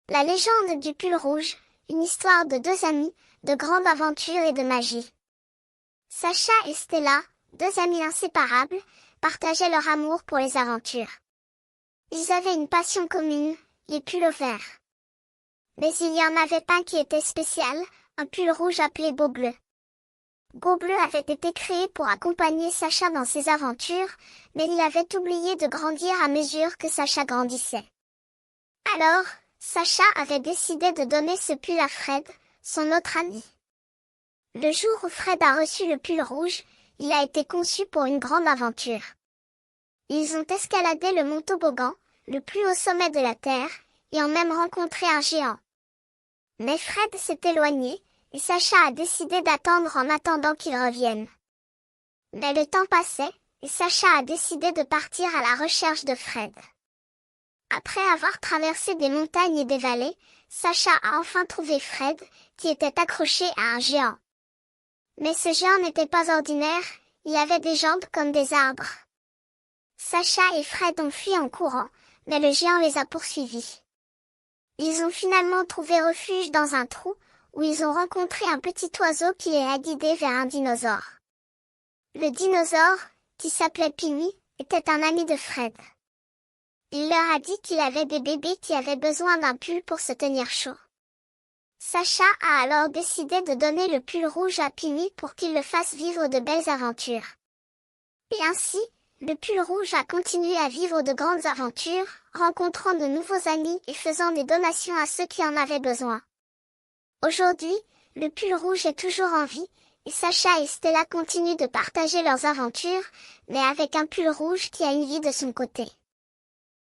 La légende du pull rouge, une histoire de deux amis, de grande aventure et de magie. Sacha et Stella, deux amis inséparables, partageaient leur amour pour les aventures. Ils avaient une passion commune, les pulls verts. Mais il y en avait un qui était spécial, un pull rouge appelé Beau Bleu. Beau Bleu avait été créé pour accompagner Sacha dans ses aventures, mais il avait oublié de grandir à mesure que Sacha grandissait. Alors, Sacha avait décidé de donner ce pull à Fred, son autre ami. Le jour où Fred a reçu le pull rouge, il a été conçu pour une grande aventure. Ils ont escaladé le mont Toboggan, le plus haut sommet de la Terre, et ont même rencontré un géant. Mais Fred s'est éloigné, et Sacha a décidé d'attendre en attendant qu'il revienne. Mais le temps passait, et Sacha a décidé de partir à la recherche de Fred. Après avoir traversé des montagnes et des vallées, Sacha a enfin trouvé Fred, qui était accroché à un géant. Mais ce géant n'était pas ordinaire, il avait des jambes comme des arbres. Sacha et Fred ont fui en courant, mais le géant les a poursuivis. Ils ont finalement trouvé refuge dans un trou, où ils ont rencontré un petit oiseau qui les a guidés vers un dinosaure. Le dinosaure, qui s'appelait Pini, était un ami de Fred. Il leur a dit qu'il avait des bébés qui avaient besoin d'un pull pour se tenir chaud. Sacha a alors décidé de donner le pull rouge à Pini pour qu'il le fasse vivre de belles aventures. Et ainsi, le pull rouge a continué à vivre de grandes aventures, rencontrant de nouveaux amis et faisant des donations à ceux qui en avaient besoin. Aujourd'hui, le pull rouge est toujours en vie, et Sacha et Stella continuent de partager leurs aventures, mais avec un pull rouge qui a une vie de son côté.